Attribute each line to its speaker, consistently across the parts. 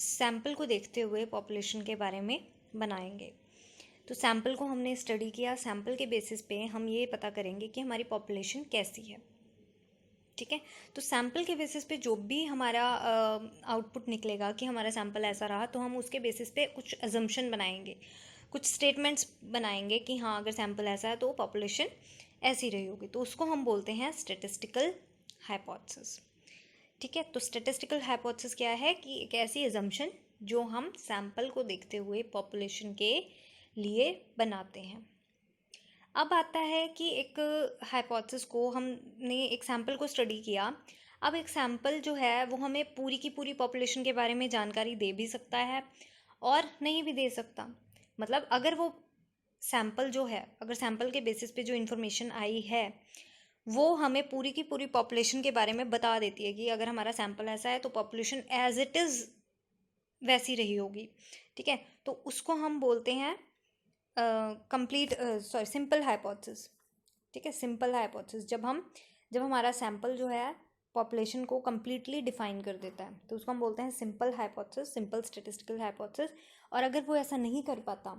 Speaker 1: Sample को देखते हुए पॉपुलेशन के बारे में बनाएंगे। तो सैम्पल को हमने स्टडी किया, सैम्पल के बेसिस पे हम ये पता करेंगे कि हमारी पॉपुलेशन कैसी है। ठीक है, तो सैम्पल के बेसिस पे जो भी हमारा आउटपुट निकलेगा कि हमारा सैम्पल ऐसा रहा, तो हम उसके बेसिस पे कुछ अजम्पशन बनाएंगे, कुछ स्टेटमेंट्स बनाएंगे कि हाँ अगर सैम्पल ऐसा है तो पॉपुलेशन ऐसी रही होगी। तो उसको हम बोलते हैं स्टैटिस्टिकल हाइपोथेसिस। ठीक है, तो स्टैटिस्टिकल हाइपोथेसिस क्या है कि एक ऐसी अजम्पशन जो हम सैम्पल को देखते हुए पॉपुलेशन के लिए बनाते हैं। अब आता है कि एक हाइपोथेसिस को हमने एक सैम्पल को स्टडी किया। अब एक सैम्पल जो है वो हमें पूरी की पूरी पॉपुलेशन के बारे में जानकारी दे भी सकता है और नहीं भी दे सकता। मतलब अगर वो सैम्पल जो है, अगर सैम्पल के बेसिस पे जो इन्फॉर्मेशन आई है वो हमें पूरी की पूरी पॉपुलेशन के बारे में बता देती है कि अगर हमारा सैम्पल ऐसा है तो पॉपुलेशन एज इट इज़ वैसी रही होगी। ठीक है, तो उसको हम बोलते हैं सिंपल हाइपोथेसिस। ठीक है, सिंपल हाइपोथेसिस जब हमारा सैम्पल जो है पॉपुलेशन को कम्प्लीटली डिफाइन कर देता है तो उसको हम बोलते हैं simple hypothesis, simple statistical hypothesis. और अगर वो ऐसा नहीं कर पाता,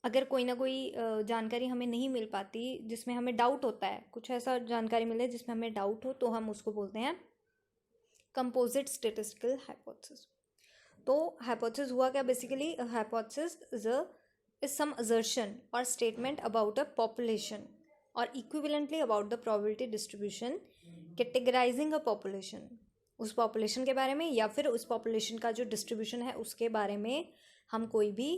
Speaker 1: अगर कोई ना कोई जानकारी हमें नहीं मिल पाती जिसमें हमें डाउट होता है, कुछ ऐसा जानकारी मिले जिसमें हमें डाउट हो, तो हम उसको बोलते हैं कंपोजिट स्टैटिस्टिकल हाइपोथेसिस। तो हाइपोथेसिस हुआ क्या basically? Hypothesis is some assertion or statement about a population or equivalently about the probability distribution categorizing a population, उस population के बारे में या फिर उस population का जो distribution है उसके बारे में हम कोई भी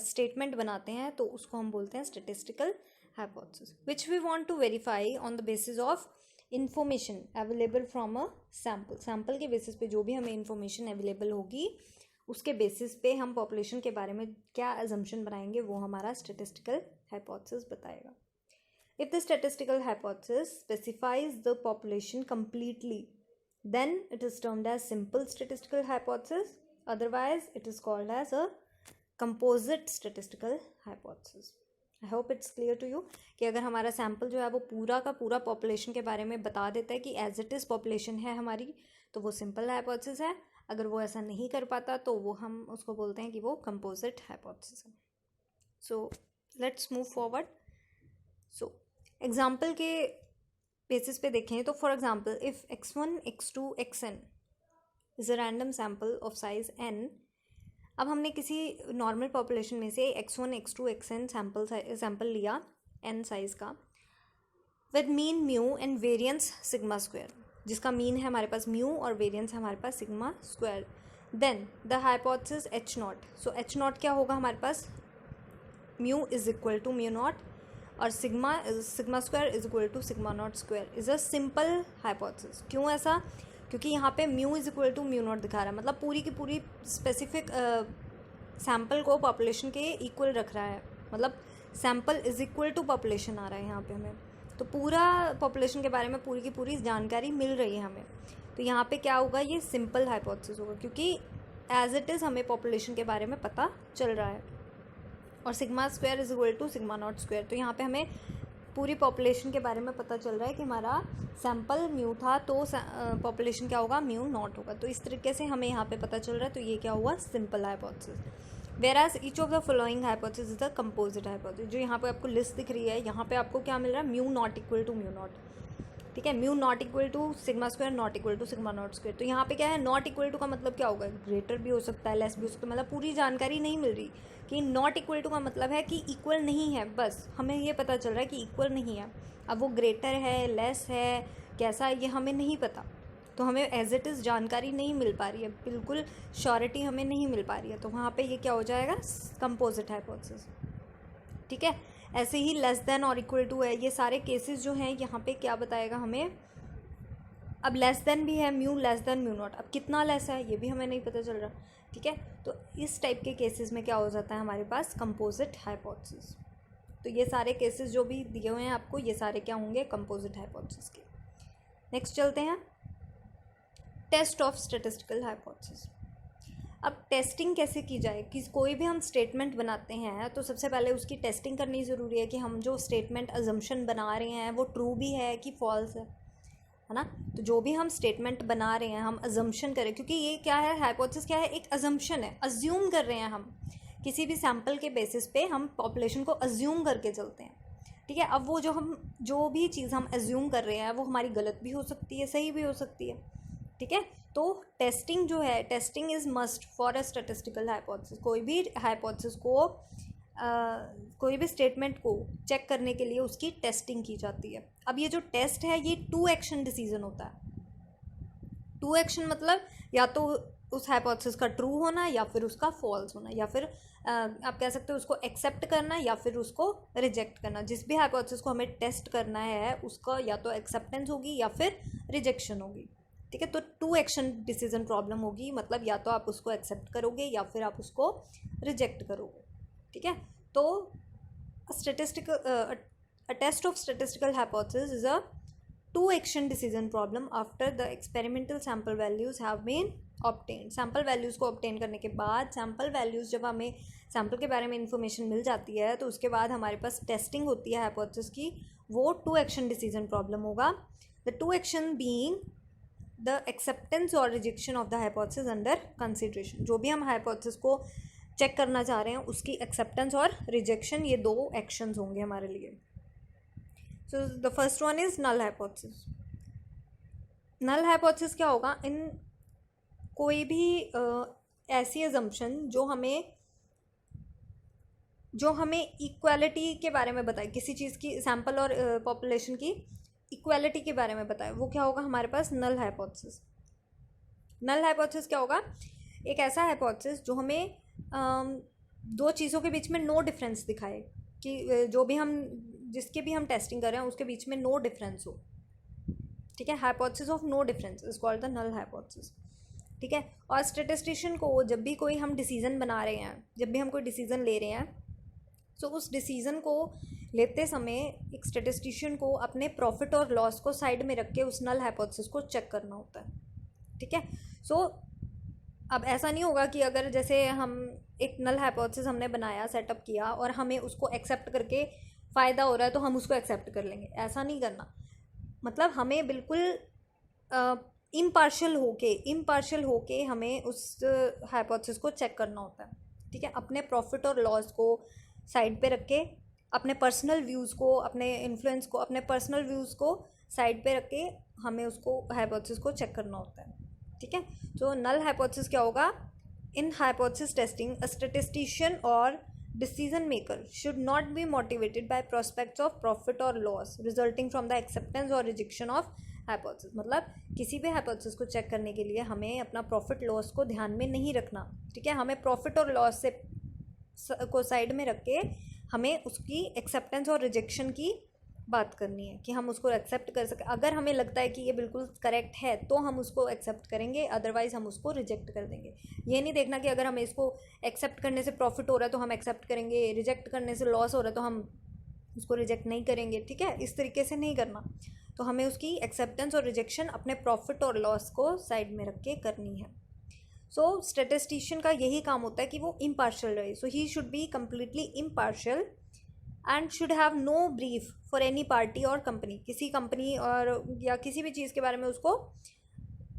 Speaker 1: statement बनाते हैं, तो उसको हम बोलते हैं statistical hypothesis, which we want to verify on the basis of information available from a sample। sample के basis पे जो भी हमें information available होगी उसके बेसिस पे हम पॉपुलेशन के बारे में क्या अजम्पशन बनाएंगे वो हमारा स्टैटिस्टिकल हाइपोथेसिस बताएगा। If the statistical hypothesis specifies the population completely then it is termed as simple statistical hypothesis, otherwise it is called as a composite statistical hypothesis. I hope it's clear to you कि अगर हमारा sample जो है वो पूरा का पूरा population के बारे में बता देता है कि एज इट इज़ पॉपुलेशन है हमारी, तो वो सिंपल हाइपोथेसिस है। अगर वो ऐसा नहीं कर पाता तो वो हम उसको बोलते हैं कि वो कंपोजिट हाइपोथेसिस है। So let's move forward. So example के बेसिस पे देखें तो for example if x1 x2 xn is a random sample of size n। अब हमने किसी नॉर्मल पॉपुलेशन में से x1 x2 xn सैम्पल लिया n साइज़ का with mean mu and variance sigma square, जिसका मीन है हमारे पास म्यू और वेरियंस है हमारे पास sigma square. Then the hypothesis H not. So h not क्या होगा हमारे पास? Mu is equal to mu not और sigma square is equal to sigma not square is a simple hypothesis. क्यों ऐसा? क्योंकि यहाँ पे mu is equal to mu not दिखा रहा है, मतलब पूरी की पूरी स्पेसिफिक सैम्पल को पॉपुलेशन के इक्वल रख रहा है, मतलब sample is equal to population आ रहा है यहाँ पे हमें, तो पूरा पॉपुलेशन के बारे में पूरी की पूरी जानकारी मिल रही है हमें। तो यहाँ पे क्या होगा? ये सिंपल हाइपोथेसिस होगा क्योंकि एज इट इज़ हमें पॉपुलेशन के बारे में पता चल रहा है। और sigma square is equal to sigma not square, तो यहाँ पे हमें पूरी पॉपुलेशन के बारे में पता चल रहा है कि हमारा सैम्पल म्यू था तो पॉपुलेशन क्या होगा? म्यू नॉट होगा। तो इस तरीके से हमें यहाँ पे पता चल रहा है, तो ये क्या हुआ? Simple hypothesis. Whereas each of the following hypothesis is the composite hypothesis। जो यहाँ पे आपको लिस्ट दिख रही है, यहाँ पे आपको क्या मिल रहा है? Mu not equal to mu not. ठीक है, mu not equal to sigma square naught equal to sigma not square. तो यहाँ पे क्या है? नॉट इक्वल टू का मतलब क्या होगा? ग्रेटर भी हो सकता है, लेस भी हो सकता है, मतलब पूरी जानकारी नहीं मिल रही। कि नॉट इक्वल टू का मतलब है कि इक्वल नहीं है, बस हमें ये पता चल रहा है कि इक्वल नहीं है। अब वो ग्रेटर है, लेस है, कैसा है, ये हमें नहीं पता, तो हमें एज इट इज़ जानकारी नहीं मिल पा रही है, बिल्कुल श्योरिटी हमें नहीं मिल पा रही है, तो वहाँ पे ये क्या हो जाएगा? Composite hypothesis. ठीक है, ऐसे ही लेस देन और इक्वल टू है, ये सारे केसेस जो हैं यहाँ पे क्या बताएगा हमें? अब लेस देन भी है, mu less than mu not, अब कितना लेस है ये भी हमें नहीं पता चल रहा। ठीक है, तो इस टाइप के केसेस में क्या हो जाता है हमारे पास? Composite hypothesis. तो ये सारे केसेस जो भी दिए हुए हैं आपको, ये सारे क्या होंगे? कंपोजिट हाइपोथेसिस के। नेक्स्ट चलते हैं, टेस्ट ऑफ स्टैटिस्टिकल हाइपोथेसिस। अब टेस्टिंग कैसे की जाए? कि कोई भी हम स्टेटमेंट बनाते हैं तो सबसे पहले उसकी टेस्टिंग करनी ज़रूरी है कि हम जो स्टेटमेंट अजम्पशन बना रहे हैं वो ट्रू भी है कि फॉल्स है है ना। तो जो भी हम स्टेटमेंट बना रहे हैं, हम अजम्पशन करें, क्योंकि ये क्या है, हाइपोथेसिस क्या है, एक अजम्पशन है, अज्यूम कर रहे हैं हम किसी भी सैम्पल के बेसिस पे हम पॉपुलेशन को अज्यूम करके चलते हैं, ठीक है। अब वो जो भी चीज़ हम अज्यूम कर रहे हैं वो हमारी गलत भी हो सकती है, सही भी हो सकती है, ठीक है। तो टेस्टिंग जो है, testing is must for a statistical hypothesis. कोई भी हाइपोथेसिस को कोई भी स्टेटमेंट को चेक करने के लिए उसकी टेस्टिंग की जाती है। अब ये जो टेस्ट है ये 2 एक्शन डिसीजन होता है। 2 एक्शन मतलब या तो उस हाइपोथेसिस का ट्रू होना या फिर उसका फॉल्स होना, या फिर आप कह सकते हो उसको एक्सेप्ट करना या फिर उसको रिजेक्ट करना। जिस भी हाइपोथेसिस को हमें टेस्ट करना है उसका या तो एक्सेप्टेंस होगी या फिर रिजेक्शन होगी, ठीक है। तो 2 एक्शन डिसीजन प्रॉब्लम होगी, मतलब या तो आप उसको एक्सेप्ट करोगे या फिर आप उसको रिजेक्ट करोगे, ठीक है। तो a test of statistical hypothesis is a 2 action decision problem after the experimental sample values have been obtained। Sample values को ऑब्टेन करने के बाद, सैम्पल वैल्यूज़ जब हमें सैम्पल के बारे में इंफॉर्मेशन मिल जाती है तो उसके बाद हमारे पास टेस्टिंग होती है हाइपोथेसिस की, वो 2 एक्शन डिसीजन प्रॉब्लम होगा। The 2 action being the acceptance और rejection of the hypothesis under consideration. जो भी हम हाइपोथेसिस को चेक करना चाह रहे हैं उसकी एक्सेप्टेंस और रिजेक्शन, ये 2 एक्शंस होंगे हमारे लिए। So the first one is null hypothesis. Null hypothesis क्या होगा, इन कोई भी ऐसी अजम्पशन जो हमें इक्वालिटी के बारे में बताए, किसी चीज़ की सैम्पल और पॉपुलेशन की इक्वालिटी के बारे में बताए, वो क्या होगा हमारे पास, नल हाइपोथेसिस। नल हाइपोथेसिस क्या होगा, एक ऐसा हाइपोथेसिस जो हमें 2 चीज़ों के बीच में नो डिफरेंस दिखाए, कि जो भी हम जिसके भी हम टेस्टिंग कर रहे हैं उसके बीच में नो डिफरेंस हो, ठीक है। Hypothesis of no difference is called the null hypothesis, ठीक है। और स्टैटिस्टिशियन को जब भी कोई हम डिसीजन बना रहे हैं, जब भी हम कोई डिसीजन ले रहे हैं, तो उस डिसीजन को लेते समय एक स्टैटिस्टिशियन को अपने प्रॉफिट और लॉस को साइड में रख के उस नल हाइपोथेसिस को चेक करना होता है, ठीक है। सो अब ऐसा नहीं होगा कि अगर जैसे हम एक नल हाइपोथेसिस हमने बनाया, सेटअप किया और हमें उसको एक्सेप्ट करके फ़ायदा हो रहा है तो हम उसको एक्सेप्ट कर लेंगे, ऐसा नहीं करना। मतलब हमें बिल्कुल इम्पार्शियल होके हमें उस हाइपोथेसिस को चेक करना होता है, ठीक है। अपने प्रॉफिट और लॉस को साइड पे रख के, अपने पर्सनल व्यूज़ को, अपने इन्फ्लुएंस को, अपने पर्सनल व्यूज़ को साइड पे रख के हमें उसको हाइपोथेसिस को चेक करना होता है, ठीक है। तो नल हाइपोथेसिस क्या होगा, इन हाइपोथेसिस टेस्टिंग अ स्टैटिस्टिशियन और decision maker should not be motivated by prospects of profit or loss resulting from the acceptance or rejection of hypothesis। मतलब किसी भी hypothesis को चेक करने के लिए हमें अपना प्रॉफिट लॉस को ध्यान में नहीं रखना, ठीक है। हमें प्रॉफिट और लॉस से को साइड में रख के हमें उसकी एक्सेप्टेंस और रिजेक्शन की बात करनी है, कि हम उसको एक्सेप्ट कर सकें। अगर हमें लगता है कि ये बिल्कुल करेक्ट है तो हम उसको एक्सेप्ट करेंगे, अदरवाइज़ हम उसको रिजेक्ट कर देंगे। ये नहीं देखना कि अगर हमें इसको एक्सेप्ट करने से प्रॉफिट हो रहा है तो हम एक्सेप्ट करेंगे, रिजेक्ट करने से लॉस हो रहा है तो हम उसको रिजेक्ट नहीं करेंगे, ठीक है। इस तरीके से नहीं करना। तो हमें उसकी एक्सेप्टेंस और रिजेक्शन अपने प्रॉफिट और लॉस को साइड में रख के करनी है। सो स्टैटिस्टिशियन का यही काम होता है कि वो इम्पार्शियल रहे। So he should be completely impartial and should have no brief for any party or company. किसी कंपनी और या किसी भी चीज़ के बारे में उसको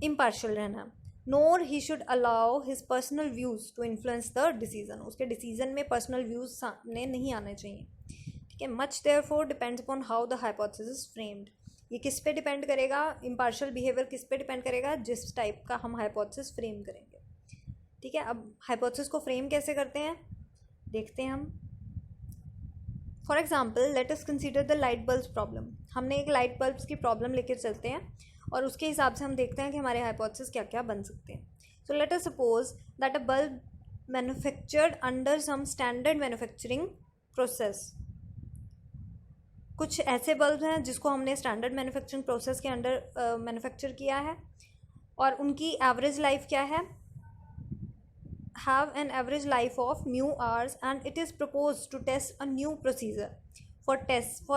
Speaker 1: इम्पार्शियल रहना। Nor he should allow his personal views to influence the decision. उसके डिसीजन में पर्सनल व्यूज़ सामने नहीं आने चाहिए, ठीक है। Much therefore depends upon how the hypothesis is framed. ये किस पे डिपेंड करेगा, इम्पार्शियल बिहेवियर किस पे डिपेंड करेगा, जिस टाइप का हम हाइपोथेसिस फ्रेम करेंगे, ठीक है। अब हाइपोथेसिस को फ्रेम कैसे करते हैं देखते हैं हम। For example let us consider the light bulb problem. हमने एक लाइट बल्ब की प्रॉब्लम लेकर चलते हैं और उसके हिसाब से हम देखते हैं कि हमारे हाइपोथेसिस क्या क्या बन सकते हैं। So let us suppose that a bulb manufactured under some standard manufacturing process. कुछ ऐसे बल्ब हैं जिसको हमने स्टैंडर्ड मैन्युफैक्चरिंग प्रोसेस के अंडर मैन्युफैक्चर किया है और उनकी एवरेज लाइफ क्या है, have an average life of mu hours, and it is proposed to test a new procedure for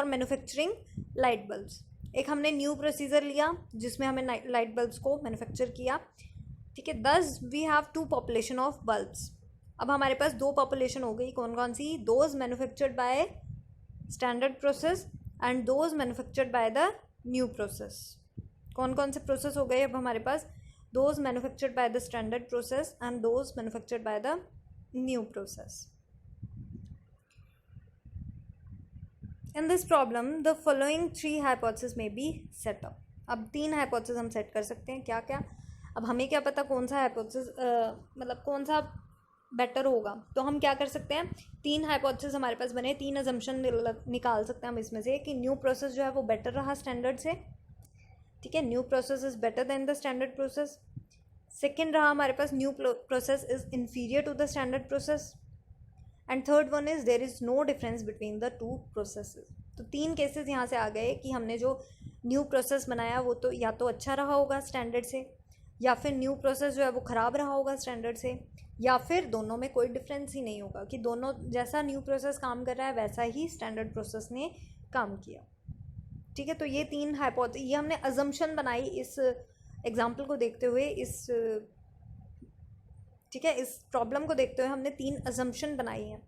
Speaker 1: manufacturing light bulbs। एक हमने न्यू प्रोसीजर लिया जिसमें हमें लाइट बल्ब्स को मैन्युफैक्चर किया, ठीक है। Thus we have 2 population of bulbs. अब हमारे पास 2 पॉपुलेशन हो गई, कौन कौन सी, those manufactured by standard process and those manufactured by the new process. कौन कौन से प्रोसेस हो गए अब हमारे पास? Those manufactured by the standard process and those manufactured by the new process. In this problem the following 3 hypotheses may be set up. अब 3 hypotheses हम सेट कर सकते हैं. क्या क्या? अब हमें क्या पता कौन सा hypothesis मतलब कौन सा बेटर होगा, तो हम क्या कर सकते हैं, 3 hypotheses हमारे पास बने, 3 assumption निकाल सकते हैं हम इसमें से कि न्यू प्रोसेस जो है वो बेटर रहा स्टैंडर्ड से. ठीक है, new process is better than the standard process. Second रहा हमारे पास new process is inferior to the standard process. And third one is there is no difference between the 2 processes. तो 3 केसेस यहाँ से आ गए कि हमने जो न्यू प्रोसेस बनाया वो तो या तो अच्छा रहा होगा स्टैंडर्ड से, या फिर न्यू प्रोसेस जो है वो ख़राब रहा होगा स्टैंडर्ड से, या फिर दोनों में कोई डिफरेंस ही नहीं होगा कि दोनों जैसा न्यू प्रोसेस काम कर रहा है वैसा ही स्टैंडर्ड प्रोसेस ने काम किया. ठीक है, तो ये 3 ये हमने अजम्पशन बनाई इस एग्जाम्पल को देखते हुए, ठीक है, इस प्रॉब्लम को देखते हुए हमने 3 अजम्पशन बनाई हैं.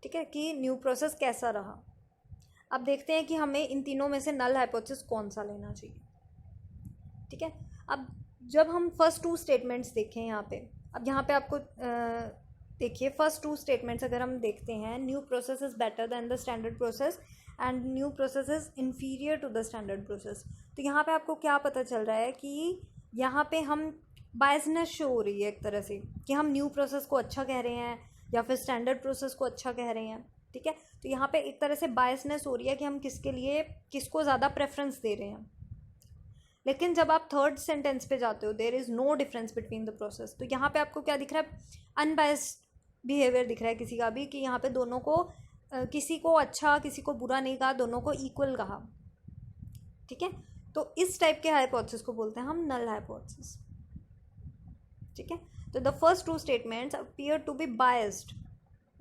Speaker 1: ठीक है, कि न्यू प्रोसेस कैसा रहा. अब देखते हैं कि हमें इन तीनों में से नल हाइपोथेसिस कौन सा लेना चाहिए. ठीक है, अब जब हम फर्स्ट 2 स्टेटमेंट्स देखें यहाँ पे, अब यहाँ पे आपको देखिए फर्स्ट 2 स्टेटमेंट्स अगर हम देखते हैं, new process is better than the standard process and new process is inferior to the standard process. तो यहाँ पे आपको क्या पता चल रहा है कि यहाँ पे हम बायसनेस शो हो रही है एक तरह से कि हम न्यू प्रोसेस को अच्छा कह रहे हैं या फिर स्टैंडर्ड प्रोसेस को अच्छा कह रहे हैं. ठीक है, तो यहाँ पे एक तरह से बायसनेस हो रही है कि हम किसको ज़्यादा प्रेफरेंस दे रहे हैं. लेकिन जब आप थर्ड सेंटेंस पे जाते हो, there is no difference between the process, तो यहाँ पे आपको क्या दिख रहा है, अनबायस्ड बिहेवियर दिख रहा है किसी का भी, कि यहाँ पे दोनों को किसी को अच्छा किसी को बुरा नहीं कहा, दोनों को इक्वल कहा. ठीक है, तो इस टाइप के हाइपोथेसिस को बोलते हैं हम नल हाइपोथेसिस. ठीक है, तो the first 2 statements appear to be biased.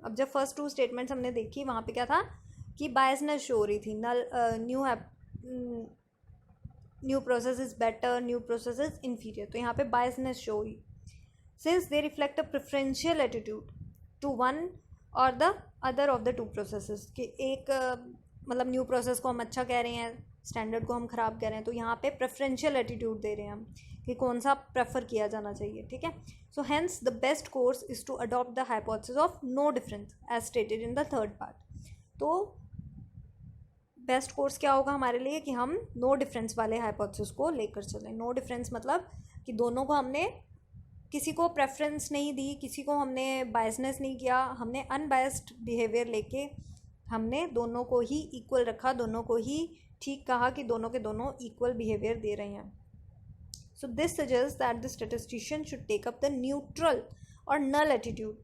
Speaker 1: अब जब फर्स्ट 2 स्टेटमेंट्स हमने देखी वहाँ पे क्या था कि बायसनेस शो हो रही थी. New process is better, new process is inferior, तो यहाँ पे बायसनेस शो हुई. Since they reflect a preferential attitude to one or the other of the 2 processes, कि एक मतलब न्यू प्रोसेस को हम अच्छा कह रहे हैं, स्टैंडर्ड को हम ख़राब कह रहे हैं, तो यहाँ पे प्रेफरेंशियल एटीट्यूड दे रहे हैं हम कि कौन सा प्रेफर किया जाना चाहिए. ठीक है, so hence the best course is to adopt the hypothesis of no difference as stated in the third part. तो बेस्ट कोर्स क्या होगा हमारे लिए कि हम नो डिफरेंस वाले हाइपोथेसिस को लेकर चलें. नो डिफरेंस मतलब कि दोनों को हमने किसी को प्रेफरेंस नहीं दी, किसी को हमने बायसनेस नहीं किया, हमने अनबायस्ड बिहेवियर लेके हमने दोनों को ही इक्वल रखा, दोनों को ही ठीक कहा कि दोनों के दोनों इक्वल बिहेवियर दे रहे हैं. So this suggests that the statistician should take up the neutral or null attitude.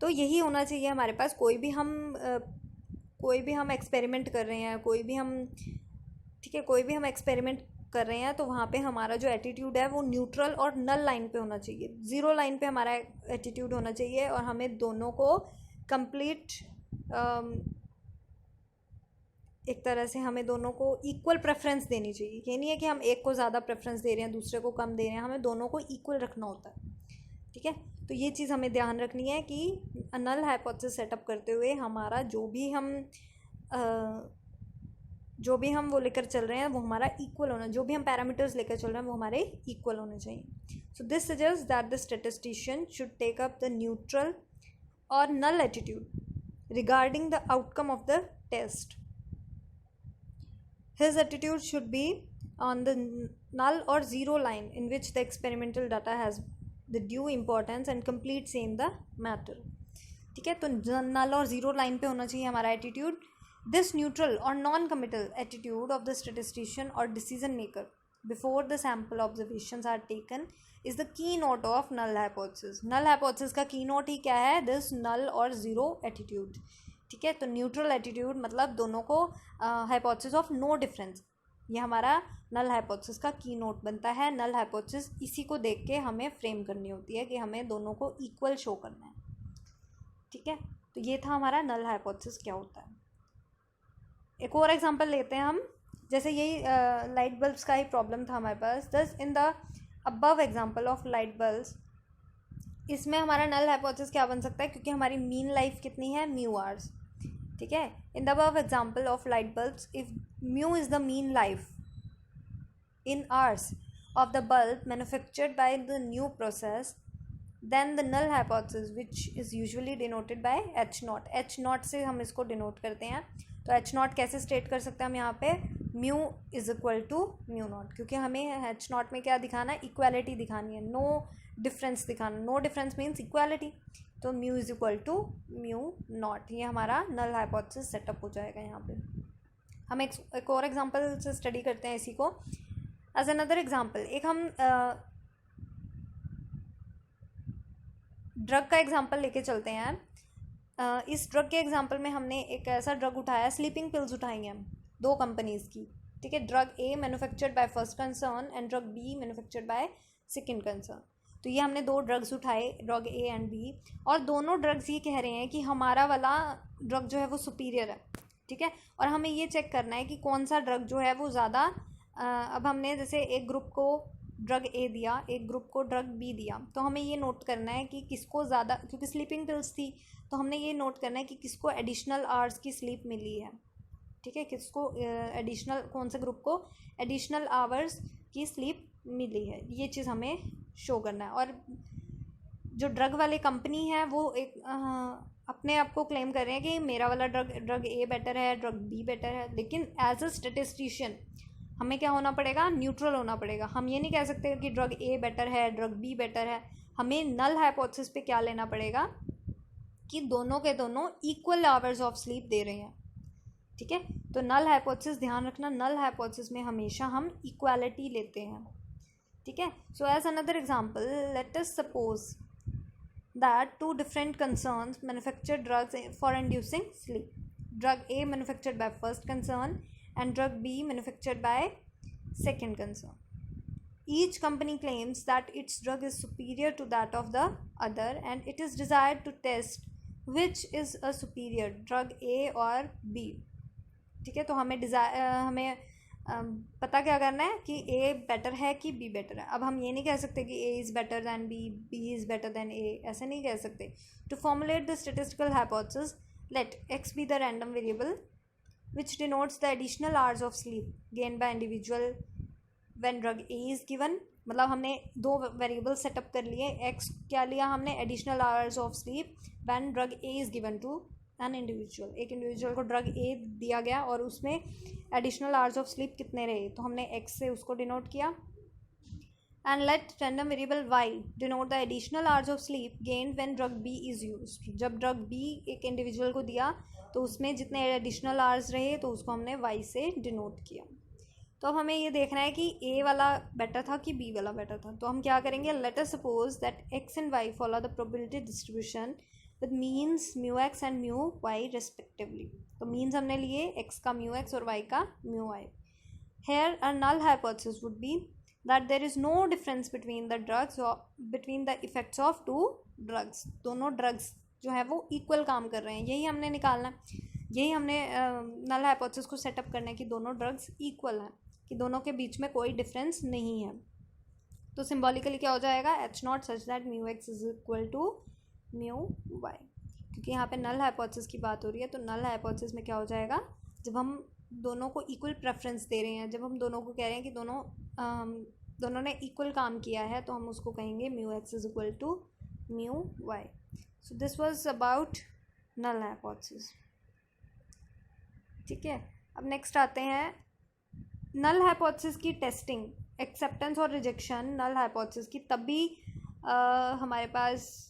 Speaker 1: तो यही होना चाहिए हमारे पास. कोई भी हम एक्सपेरिमेंट कर रहे हैं, कोई भी हम एक्सपेरिमेंट कर रहे हैं, तो वहाँ पे हमारा जो एटीट्यूड है वो न्यूट्रल और नल लाइन पे होना चाहिए. 0 लाइन पे हमारा एटीट्यूड होना चाहिए और हमें दोनों को कंप्लीट एक तरह से हमें दोनों को इक्वल प्रेफरेंस देनी चाहिए. ये नहीं है कि हम एक को ज़्यादा प्रेफरेंस दे रहे हैं दूसरे को कम दे रहे हैं, हमें दोनों को इक्वल रखना होता है. ठीक है, तो ये चीज़ हमें ध्यान रखनी है कि नल हाइपोथेसिस सेटअप करते हुए हमारा जो भी हम वो लेकर चल रहे हैं वो हमारा इक्वल होना, जो भी हम पैरामीटर्स लेकर चल रहे हैं वो हमारे इक्वल होने चाहिए. So this suggest that the statistician should take up the neutral or null attitude regarding the outcome of the test. His attitude should be on the null or 0 line in which the experimental data has the due importance and complete say in the matter. ठीक है, तो null और 0 line पे होना चाहिए हमारा attitude. This neutral or non-committal attitude of the statistician or decision maker before the sample observations are taken is the keynote of null hypothesis. Null hypothesis का keynote ही क्या है? This null or 0 attitude. ठीक है, तो neutral attitude मतलब दोनों को hypothesis of no difference, ये हमारा नल हाइपोथेसिस का की नोट बनता है. नल हाइपोथेसिस इसी को देख के हमें फ्रेम करनी होती है कि हमें दोनों को इक्वल शो करना है. ठीक है, तो ये था हमारा नल हाइपोथेसिस क्या होता है. एक और एग्जांपल लेते हैं हम, जैसे यही लाइट बल्ब्स का ही प्रॉब्लम था हमारे पास. दस in the above example of light bulbs, इसमें हमारा नल हाइपोथेसिस क्या बन सकता है, क्योंकि हमारी मीन लाइफ कितनी है, म्यू आवर्स. ठीक है, in the above example of light bulbs, if mu is the mean life, in hours of the bulb manufactured by the new process, then the null hypothesis which is usually denoted by H naught. H naught से हम इसको denote करते हैं. तो H naught कैसे state कर सकते हैं हम यहाँ पे, mu is equal to mu not, क्योंकि हमें H naught में क्या दिखाना है, इक्वालिटी दिखानी है, नो डिफरेंस दिखाना. No difference means equality. तो mu is equal to mu not. ये हमारा नल हाइपोथेसिस सेटअप हो जाएगा. यहाँ पे हम एक और एग्जांपल से स्टडी करते हैं इसी को. एज अनदर एग्जांपल, एक हम ड्रग का एग्जांपल लेके चलते हैं. इस ड्रग के एग्जांपल में हमने एक ऐसा ड्रग उठाया, स्लीपिंग पिल्स उठाई हैं 2 कंपनीज़ की. ठीक है, drug A manufactured by first concern and drug be manufactured by second concern. तो ये हमने 2 ड्रग्स उठाए, ड्रग ए एंड बी, और दोनों ड्रग्स ये कह रहे हैं कि हमारा वाला ड्रग जो है वो सुपीरियर है. ठीक है, और हमें ये चेक करना है कि कौन सा ड्रग जो है वो ज़्यादा. अब हमने जैसे एक ग्रुप को ड्रग ए दिया, एक ग्रुप को ड्रग बी दिया, तो हमें ये नोट करना है कि किसको ज़्यादा, क्योंकि स्लीपिंग पिल्स थी तो हमने ये नोट करना है कि किसको एडिशनल आवर्स की स्लीप मिली है. ठीक है, किसको एडिशनल, कौन से ग्रुप को एडिशनल आवर्स की स्लीप मिली है, ये चीज़ हमें शो करना है. और जो ड्रग वाली कंपनी है वो एक अपने आप को क्लेम कर रहे हैं कि मेरा वाला ड्रग ए बेटर है, ड्रग बी बेटर है, लेकिन एज अ स्टेटिस्टिशियन हमें क्या होना पड़ेगा, न्यूट्रल होना पड़ेगा. हम ये नहीं कह सकते कि ड्रग ए बेटर है, ड्रग बी बेटर है. हमें नल हाइपोथेसिस पे क्या लेना पड़ेगा कि दोनों के दोनों equal hours of sleep they रहे हैं. ठीक है, तो नल हाइपोथेसिस ध्यान रखना, नल हाइपोथेसिस में हमेशा हम इक्वालिटी लेते हैं. ठीक है, so as another example, let us suppose that 2 different concerns manufacture drugs for inducing sleep. Drug A manufactured by first concern and drug B manufactured by second concern. Each company claims that its drug is superior to that of the other and it is desired to test which is a superior, drug A or B. ठीक है, तो हमें पता क्या करना है कि a better है कि बी बेटर है. अब हम ये नहीं कह सकते कि a is better than b, b is better than a, ऐसे नहीं कह सकते. To formulate the statistical hypothesis, let x be the random variable which denotes the additional hours of sleep gain by individual when drug A is given. मतलब हमने 2 variable setup कर लिए. X क्या लिया हमने, additional hours of sleep when drug A is given to an individual. एक individual को drug A दिया गया और उसमें एडिशनल आवर्स ऑफ स्लीप कितने रहे, तो हमने एक्स से उसको डिनोट किया. And let random variable y denote the additional hours of sleep gained when drug B is used. जब ड्रग बी एक इंडिविजुअल को दिया तो उसमें जितने एडिशनल आवर्स रहे तो उसको हमने वाई से डिनोट किया. तो अब हमें ये देखना है कि ए वाला बेटर था कि बी वाला बेटर था. तो हम क्या करेंगे, let us suppose that x and y follow the probability distribution with means mu x and mu y respectively. तो मीन्स हमने लिए एक्स का म्यू एक्स और वाई का mu y. Here a null hypothesis would be that there is no difference between the drugs, between the effects of 2 drugs. दोनों drugs जो है वो इक्वल काम कर रहे हैं, यही हमने निकालना है. यही हमने नल हाइपोथेसिस को सेटअप करना है कि दोनों ड्रग्स इक्वल हैं, कि दोनों के बीच में कोई डिफरेंस नहीं है. तो सिम्बॉलिकली क्या हो जाएगा, H naught such that mu x is equal to mu y. क्योंकि यहाँ पे नल हाइपोथेसिस की बात हो रही है, तो नल हाइपोथेसिस में क्या हो जाएगा, जब हम दोनों को इक्वल प्रेफरेंस दे रहे हैं, जब हम दोनों को कह रहे हैं कि दोनों ने इक्वल काम किया है, तो हम उसको कहेंगे mu x is equal to mu y. So this was about null hypothesis. ठीक है, अब नेक्स्ट आते हैं नल हाइपोथेसिस की टेस्टिंग. एक्सेप्टेंस और रिजेक्शन नल हाइपोथेसिस की तभी हमारे पास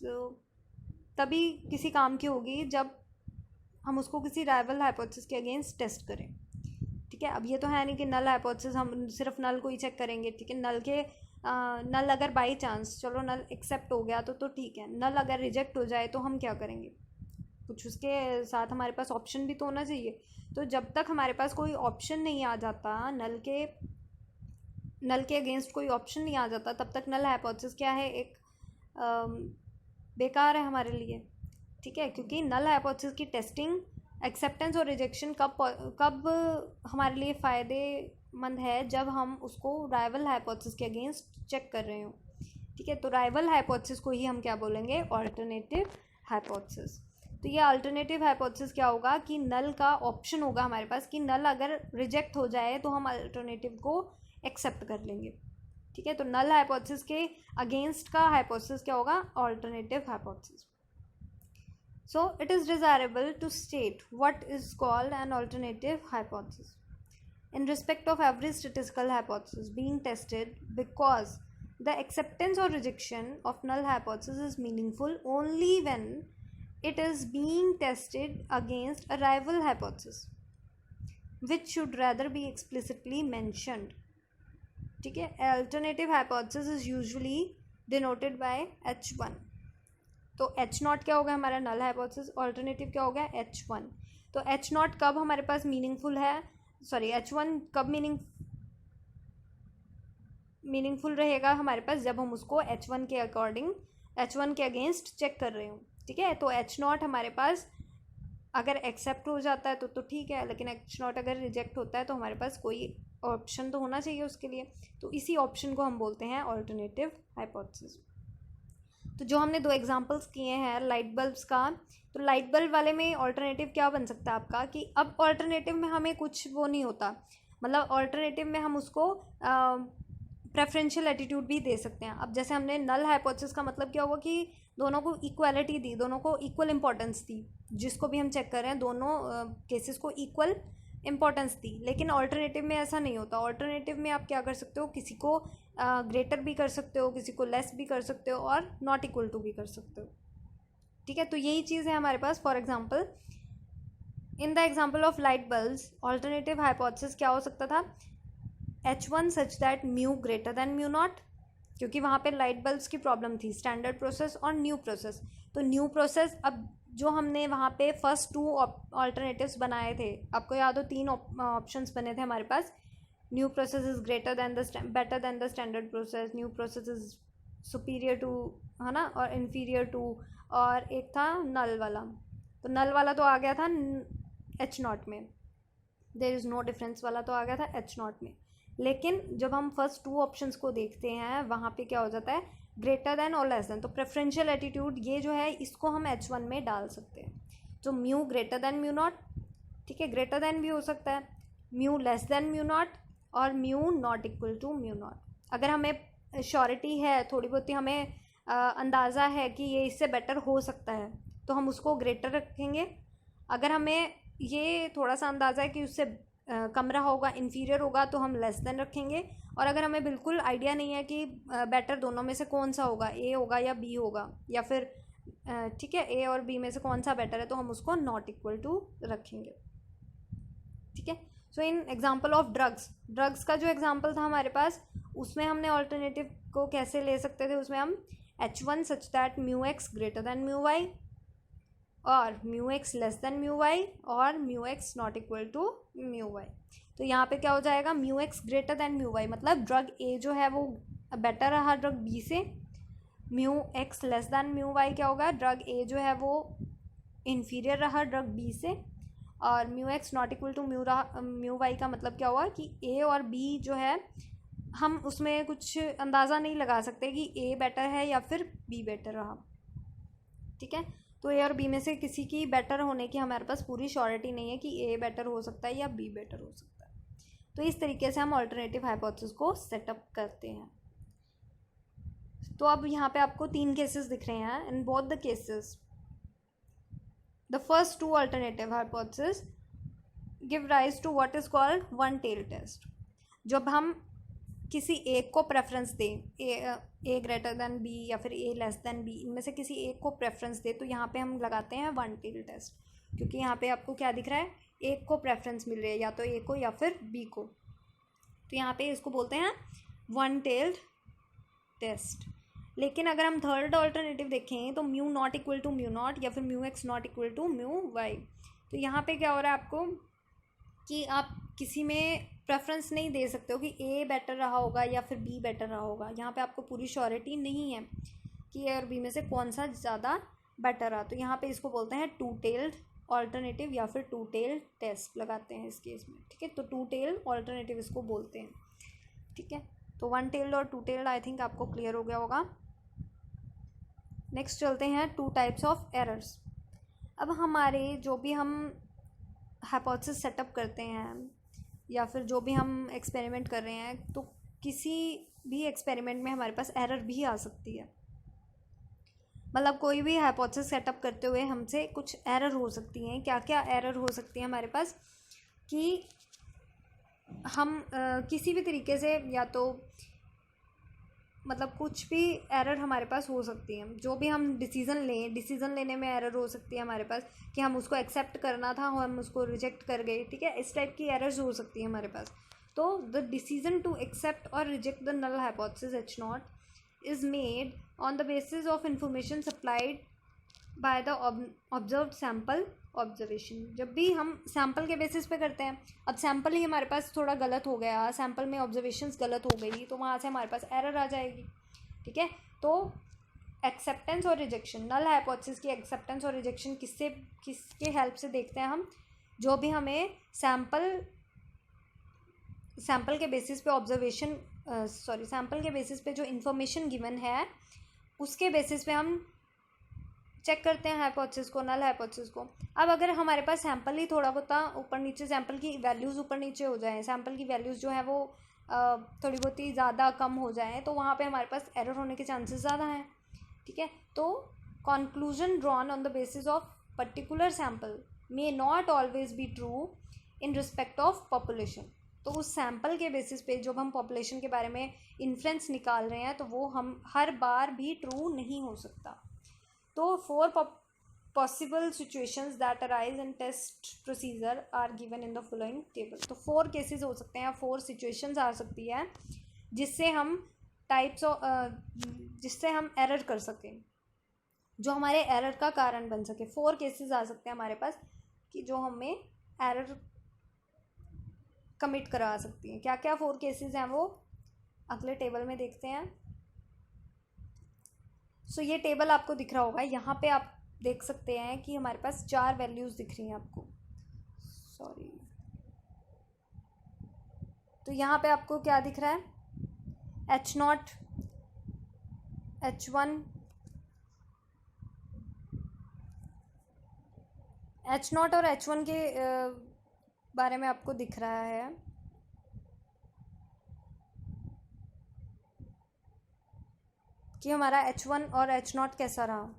Speaker 1: तभी किसी काम की होगी जब हम उसको किसी राइवल हाइपोथेसिस के अगेंस्ट टेस्ट करें. ठीक है, अब ये तो है नहीं कि नल हाइपोथेसिस हम सिर्फ नल को ही चेक करेंगे. ठीक है, नल अगर बाई चांस चलो नल एक्सेप्ट हो गया तो ठीक है, नल अगर रिजेक्ट हो जाए तो हम क्या करेंगे, कुछ उसके साथ हमारे पास ऑप्शन भी तो होना चाहिए. तो जब तक हमारे पास कोई ऑप्शन नहीं आ जाता, नल के अगेंस्ट कोई ऑप्शन नहीं आ जाता, तब तक नल हाइपोथेसिस क्या है, एक बेकार है हमारे लिए. ठीक है, क्योंकि नल हाइपोथेसिस की टेस्टिंग, एक्सेप्टेंस और रिजेक्शन कब हमारे लिए फ़ायदेमंद है, जब हम उसको राइवल हाइपोथेसिस के अगेंस्ट चेक कर रहे हो. ठीक है, तो राइवल हाइपोथेसिस को ही हम क्या बोलेंगे, ऑल्टरनेटिव हाइपोथेसिस. तो ये अल्टरनेटिव हाइपोथेसिस क्या होगा कि नल का ऑप्शन होगा हमारे पास, कि नल अगर रिजेक्ट हो जाए तो हम अल्टरनेटिव को एक्सेप्ट कर लेंगे, ठीक है। तो नल हाइपोथेसिस के अगेंस्ट का हाइपोथेसिस क्या होगा, alternative hypothesis. So it is desirable to state what is called an alternative hypothesis in respect of every statistical hypothesis being tested, because the acceptance or rejection of null hypothesis is meaningful only when it is being tested against a rival hypothesis which should rather be explicitly mentioned, ठीक है। alternative hypothesis is usually denoted by H1, तो H0 क्या हो गया हमारा null hypothesis, alternative क्या हो गया H1। तो H0 कब हमारे पास मीनिंगफुल है, सॉरी H1 कब मीनिंगफुल रहेगा हमारे पास, जब हम उसको H1 के अकॉर्डिंग, H1 के अगेंस्ट चेक कर रहे हो, ठीक है। तो H0 हमारे पास अगर एक्सेप्ट हो जाता है तो ठीक है, लेकिन H0 अगर रिजेक्ट होता है तो हमारे पास कोई ऑप्शन तो होना चाहिए उसके लिए, तो इसी ऑप्शन को हम बोलते हैं ऑल्टरनेटिव हाइपोथेसिस। तो जो हमने 2 एग्जांपल्स किए हैं लाइट बल्ब्स का, तो लाइट बल्ब वाले में ऑल्टरनेटिव क्या बन सकता है आपका, कि अब ऑल्टरनेटिव में हमें कुछ वो नहीं होता, मतलब ऑल्टरनेटिव में हम उसको प्रेफरेंशियल एटीट्यूड भी दे सकते हैं। अब जैसे हमने नल हाइपोथेसिस का मतलब क्या हुआ कि दोनों को इक्वालिटी दी, दोनों को इक्वल इंपॉर्टेंस दी, जिसको भी हम चेक कर रहे हैं दोनों केसेस को इक्वल इंपॉर्टेंस दी। लेकिन ऑल्टरनेटिव में ऐसा नहीं होता, ऑल्टरनेटिव में आप क्या कर सकते हो, किसी को ग्रेटर भी कर सकते हो, किसी को लेस भी कर सकते हो, और नॉट इक्वल टू भी कर सकते हो, ठीक है। तो यही चीज़ है हमारे पास। For example in the example of light bulbs, alternative hypothesis क्या हो सकता था, H1 such that mu greater than mu not, क्योंकि वहाँ पे लाइट बल्ब्स की प्रॉब्लम थी, स्टैंडर्ड प्रोसेस और न्यू प्रोसेस। तो न्यू प्रोसेस, अब जो हमने वहाँ पे फर्स्ट 2 ऑल्टरनेटिव्स बनाए थे, आपको याद हो 3 ऑप्शंस बने थे हमारे पास, new process is greater than the better than the standard process, new process is superior to, है ना, और इन्फीरियर टू, और एक था नल वाला। तो नल वाला तो आ गया था H0 में, देयर इज़ नो डिफरेंस वाला तो आ गया था H0 में। लेकिन जब हम फर्स्ट 2 ऑप्शंस को देखते हैं, वहाँ पे क्या हो जाता है, ग्रेटर दैन और लेस दैन। तो प्रेफरेंशियल एटीट्यूड ये जो है, इसको हम H1 में डाल सकते हैं। तो mu greater than mu not, ठीक है, ग्रेटर दैन भी हो सकता है, mu less than mu not, और mu not equal to mu not. अगर हमें श्योरिटी है, थोड़ी बहुत ही हमें अंदाज़ा है कि ये इससे बेटर हो सकता है, तो हम उसको ग्रेटर रखेंगे। अगर हमें ये थोड़ा सा अंदाज़ा है कि उससे कम रहा होगा, इन्फीरियर होगा, तो हम लेस देन रखेंगे। और अगर हमें बिल्कुल आइडिया नहीं है कि बेटर दोनों में से कौन सा होगा, ए होगा या बी होगा, या फिर ठीक है ए और बी में से कौन सा बेटर है, तो हम उसको नॉट इक्वल टू रखेंगे, ठीक है। सो इन एग्जांपल ऑफ ड्रग्स का जो एग्जांपल था हमारे पास, उसमें हमने ऑल्टरनेटिव को कैसे ले सकते थे, उसमें हम H1 such that mu x greater than mu y, और mu x less than mu y, और mu x not equal to mu Y. तो यहाँ पे क्या हो जाएगा, mu x greater than mu y, मतलब ड्रग ए जो है वो बेटर रहा ड्रग बी से। Mu x less than mu y क्या होगा, ड्रग ए जो है वो इन्फीरियर रहा ड्रग बी से। और mu x not equal to mu Y का मतलब क्या हुआ कि ए और बी जो है, हम उसमें कुछ अंदाज़ा नहीं लगा सकते कि ए बेटर है या फिर बी बेटर रहा, ठीक है। तो ए और बी में से किसी की बेटर होने की हमारे पास पूरी श्योरिटी नहीं है कि ए बेटर हो सकता है या बी बेटर हो सकता है। तो इस तरीके से हम ऑल्टरनेटिव हाइपोथेसिस को सेटअप करते हैं। तो अब यहाँ पे आपको 3 केसेस दिख रहे हैं। In both the cases the first 2 alternative hypothesis give rise to what is called one tail test. जब हम किसी एक को प्रेफरेंस दें, ए ग्रेटर दैन बी या फिर ए लेस दैन बी, इनमें से किसी एक को प्रेफरेंस दे, तो यहाँ पे हम लगाते हैं वन टेल टेस्ट, क्योंकि यहाँ पे आपको क्या दिख रहा है, एक को प्रेफरेंस मिल रही है, या तो ए को या फिर बी को। तो यहाँ पे इसको बोलते हैं वन टेल्ड टेस्ट। लेकिन अगर हम थर्ड ऑल्टरनेटिव देखें तो mu not equal to mu not या फिर mu x not equal to mu Y, तो यहाँ पे क्या हो रहा है आपको कि आप किसी में प्रेफरेंस नहीं दे सकते हो कि ए बेटर रहा होगा या फिर बी बेटर रहा होगा। यहाँ पे आपको पूरी श्योरिटी नहीं है कि ए और बी में से कौन सा ज़्यादा बेटर रहा। तो यहाँ पे इसको बोलते हैं टू टेल्ड ऑल्टरनेटिव या फिर टू टेल्ड टेस्ट लगाते हैं इस केस में, ठीक है। तो टू टेल्ड ऑल्टरनेटिव इसको बोलते हैं, ठीक है। तो वन टेल्ड और टू टेल्ड आई थिंक आपको क्लियर हो गया होगा। नेक्स्ट चलते हैं टू टाइप्स ऑफ एरर्स। अब हमारे जो भी हम हाइपोथेसिस सेटअप करते हैं या फिर जो भी हम एक्सपेरिमेंट कर रहे हैं, तो किसी भी एक्सपेरिमेंट में हमारे पास एरर भी आ सकती है। मतलब कोई भी हाइपोथेसिस सेटअप करते हुए हमसे कुछ एरर हो सकती हैं। क्या क्या एरर हो सकती है हमारे पास कि हम किसी भी तरीके से, या तो मतलब कुछ भी एरर हमारे पास हो सकती है। जो भी हम डिसीज़न लेने में एरर हो सकती है हमारे पास, कि हम उसको एक्सेप्ट करना था और हम उसको रिजेक्ट कर गए, ठीक है, इस टाइप की एरर्स हो सकती है हमारे पास। तो द डिसीजन टू एक्सेप्ट और reject the null hypothesis H not is made on the basis of information supplied by the observed sample observation. जब भी हम सैम्पल के बेसिस पे करते हैं, अब सैम्पल ही हमारे पास थोड़ा गलत हो गया, सैम्पल में ऑब्जर्वेशंस गलत हो गई, तो वहाँ से हमारे पास एरर आ जाएगी, ठीक है। तो एक्सेप्टेंस और रिजेक्शन, नल हाइपोथेसिस की एक्सेप्टेंस और रिजेक्शन किसके हेल्प से देखते हैं हम? जो भी हमें सैम्पल के बेसिस पे सैम्पल के बेसिस पे जो इन्फॉर्मेशन गिवन है, उसके बेसिस पे हम चेक करते हैं हाइपोथेसिस को, नल हाइपोथेसिस को। अब अगर हमारे पास सैम्पल ही थोड़ा बहुत ऊपर नीचे, सैम्पल की वैल्यूज़ ऊपर नीचे हो जाए, सैम्पल की वैल्यूज़ जो है वो थोड़ी बहुत ही ज़्यादा कम हो जाए, तो वहाँ पे हमारे पास एरर होने के चांसेस ज़्यादा हैं, ठीक है। तो conclusion drawn on the basis of particular sample may not always be true in respect of population. तो उस सैम्पल के बेसिस पे जब हम पॉपुलेशन के बारे में इन्फ्रेंस निकाल रहे हैं, तो वो हम हर बार भी ट्रू नहीं हो सकता। तो 4 possible situations that arise in test procedure are given in the following table। तो 4 केसेस हो सकते हैं, 4 situations आ सकती है जिससे हम जिससे हम एरर कर सकें, जो हमारे एरर का कारण बन सके। 4 केसेस आ सकते हैं हमारे पास कि जो हमें एरर कमिट करा सकती हैं। क्या क्या 4 केसेस हैं वो अगले टेबल में देखते हैं। सो ये टेबल आपको दिख रहा होगा, यहाँ पे आप देख सकते हैं कि हमारे पास 4 वैल्यूज़ दिख रही हैं आपको, सॉरी। तो यहाँ पे आपको क्या दिख रहा है? H not, H1, H not और H1 के बारे में आपको दिख रहा है कि हमारा H1 और H नॉट कैसा रहा।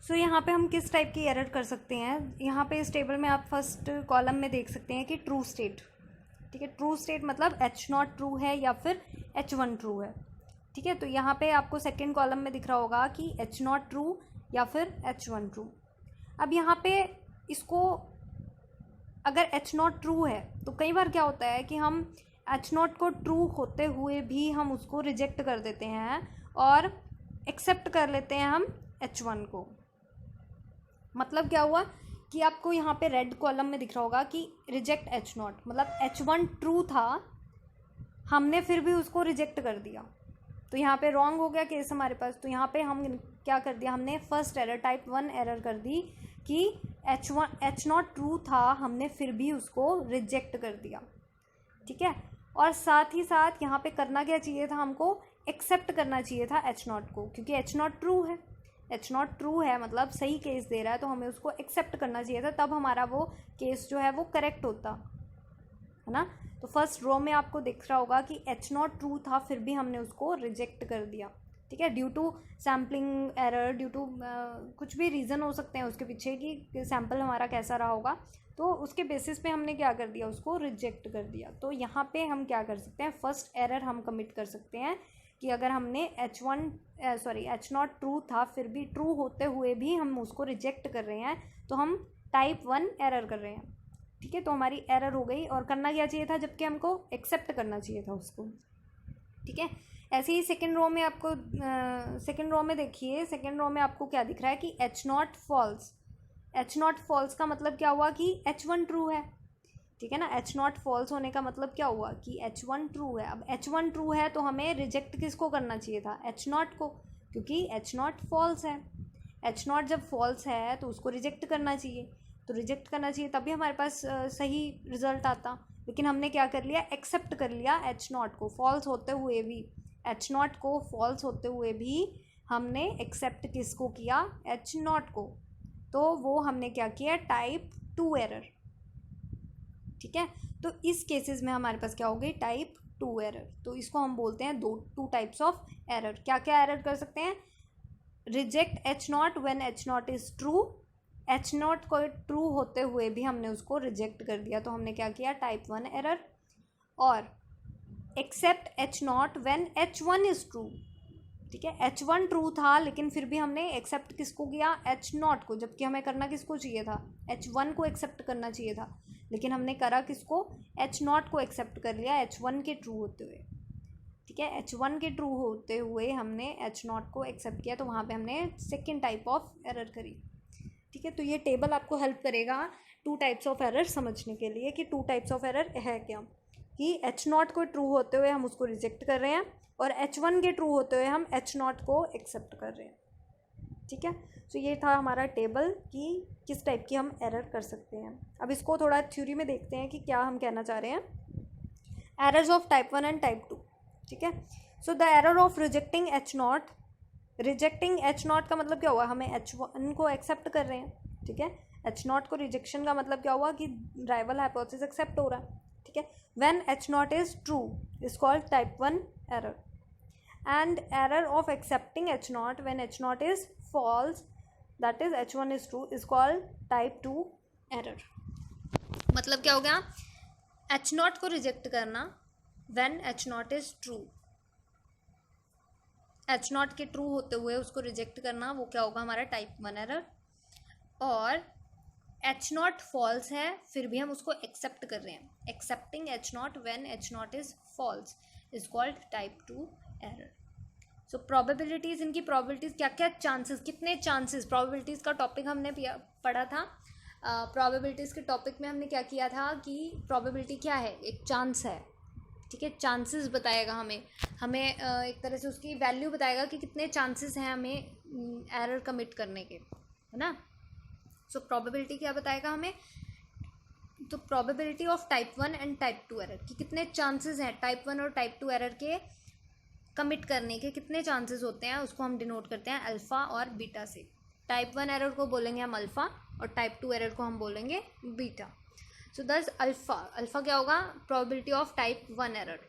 Speaker 1: सो यहाँ पे हम किस टाइप की एरर कर सकते हैं? यहाँ पे इस टेबल में आप फर्स्ट कॉलम में देख सकते हैं कि ट्रू स्टेट, ठीक है। ट्रू स्टेट मतलब H नॉट ट्रू है या फिर H1 ट्रू है, ठीक है। तो यहाँ पे आपको सेकेंड कॉलम में दिख रहा होगा कि H नॉट ट्रू या फिर H1 ट्रू। अब यहाँ पे इसको अगर H नॉट ट्रू है, तो कई बार क्या होता है कि हम H नॉट को ट्रू होते हुए भी हम उसको रिजेक्ट कर देते हैं और एक्सेप्ट कर लेते हैं हम H1 को। मतलब क्या हुआ कि आपको यहाँ पे रेड कॉलम में दिख रहा होगा कि रिजेक्ट H नॉट, मतलब H1 ट्रू था, हमने फिर भी उसको रिजेक्ट कर दिया, तो यहाँ पे रॉन्ग हो गया केस हमारे पास। तो यहाँ पे हम क्या कर दिया, हमने फर्स्ट एरर, टाइप 1 एरर कर दी कि H नॉट ट्रू था, हमने फिर भी उसको रिजेक्ट कर दिया, ठीक है। और साथ ही साथ यहाँ पे करना क्या चाहिए था, हमको एक्सेप्ट करना चाहिए था H नॉट को, क्योंकि H नॉट ट्रू है, H नॉट ट्रू है मतलब सही केस दे रहा है, तो हमें उसको एक्सेप्ट करना चाहिए था, तब हमारा वो केस जो है वो करेक्ट होता है ना। तो फर्स्ट रो में आपको दिख रहा होगा कि H नॉट ट्रू था, फिर भी हमने उसको रिजेक्ट कर दिया, ठीक है, due to sampling error, due to कुछ भी रीज़न हो सकते हैं उसके पीछे कि सैम्पल हमारा कैसा रहा होगा, तो उसके बेसिस पे हमने क्या कर दिया, उसको रिजेक्ट कर दिया। तो यहाँ पे हम क्या कर सकते हैं, फर्स्ट एरर हम कमिट कर सकते हैं कि अगर हमने H नॉट ट्रू था, फिर भी ट्रू होते हुए भी हम उसको रिजेक्ट कर रहे हैं, तो हम टाइप 1 एरर कर रहे हैं, ठीक है। तो हमारी एरर हो गई, और करना क्या चाहिए था, जबकि हमको एक्सेप्ट करना चाहिए था उसको, ठीक है। ऐसे ही सेकेंड रो में आपको सेकेंड रो में देखिए, सेकेंड रो में आपको क्या दिख रहा है कि H not false. H not false का मतलब क्या हुआ कि H1 ट्रू है, ठीक है ना। H नॉट फॉल्स होने का मतलब क्या हुआ कि H1 ट्रू है। अब H1 ट्रू है तो हमें रिजेक्ट किसको करना चाहिए था, H नॉट को, क्योंकि H नॉट फॉल्स है। H नॉट जब फॉल्स है तो उसको रिजेक्ट करना चाहिए, तो रिजेक्ट करना चाहिए तभी हमारे पास सही रिजल्ट आता, लेकिन हमने क्या कर लिया, एक्सेप्ट कर लिया H नॉट को, फॉल्स होते हुए भी, H नॉट को फॉल्स होते हुए भी हमने एक्सेप्ट किसको किया, H नॉट को, तो वो हमने क्या किया, टाइप 2 एरर। ठीक है, तो इस केसेस में हमारे पास क्या हो गई, टाइप 2 एरर। तो इसको हम बोलते हैं टू टाइप्स ऑफ एरर। क्या क्या एरर कर सकते हैं, reject H not when H not is true, H not को ट्रू होते हुए भी हमने उसको रिजेक्ट कर दिया, तो हमने क्या किया, टाइप 1 एरर। और accept H not when H one is true. ठीक है, एच वन ट्रू था लेकिन फिर भी हमने एक्सेप्ट किसको किया, एच नॉट को, जबकि हमें करना किसको चाहिए था, एच वन को एक्सेप्ट करना चाहिए था, लेकिन हमने करा किसको, एच नॉट को एक्सेप्ट कर लिया एच वन के ट्रू होते हुए। ठीक है, एच वन के ट्रू होते हुए हमने एच नॉट को एक्सेप्ट किया, तो वहाँ पे हमने सेकेंड टाइप ऑफ एरर करी। ठीक है, तो ये टेबल आपको हेल्प करेगा टू टाइप्स ऑफ एरर समझने के लिए कि टू टाइप्स ऑफ एरर है क्या, कि एच नॉट को ट्रू होते हुए हम उसको रिजेक्ट कर रहे हैं और एच वन के ट्रू होते हुए हम एच नॉट को एक्सेप्ट कर रहे हैं। ठीक है, तो ये था हमारा टेबल कि किस टाइप की हम एरर कर सकते हैं। अब इसको थोड़ा थ्योरी में देखते हैं कि क्या हम कहना चाह रहे हैं, errors of type 1 and type 2। ठीक है, so the error of rejecting H not, rejecting H not का मतलब क्या हुआ, हमें एच वन को एक्सेप्ट कर रहे हैं। ठीक है, एच नॉट को रिजेक्शन का मतलब क्या हुआ कि राइवल हाइपोथेसिस एक्सेप्ट हो रहा है। ठीक है, when H not is true is called type 1 error, and error of accepting h naught when h naught is false, that is h1 is true, is called type 2 error। मतलब क्या हो गया, h naught को reject करना when h naught is true, h naught के true होते हुए उसको रिजेक्ट करना, वो क्या होगा हमारा टाइप 1 एरर। और h नॉट फॉल्स है फिर भी हम उसको एक्सेप्ट कर रहे हैं, accepting h not when h not is false is called type 2 error. So probabilities, इनकी प्रोबेबिलिटीज़ क्या क्या, चांसेस, कितने चांसेस, प्रोबेबिलिटीज़ का टॉपिक हमने पढ़ा था। प्रोबेबिलिटीज़ के टॉपिक में हमने क्या किया था कि प्रोबेबिलिटी क्या है, एक चांस है। ठीक है, चांसेस बताएगा हमें एक तरह से उसकी वैल्यू बताएगा कि कितने चांसेस हैं हमें एरर कमिट करने के, है ना। सो प्रोबेबिलिटी क्या बताएगा हमें, तो probability of type 1 and type 2 error कि कितने चांसेस हैं टाइप 1 और टाइप 2 एरर के कमिट करने के, कितने चांसेस होते हैं, उसको हम डिनोट करते हैं अल्फ़ा और बीटा से। टाइप 1 एरर को बोलेंगे हम अल्फ़ा और टाइप 2 एरर को हम बोलेंगे बीटा। सो दस अल्फ़ा क्या होगा, probability of type 1 error.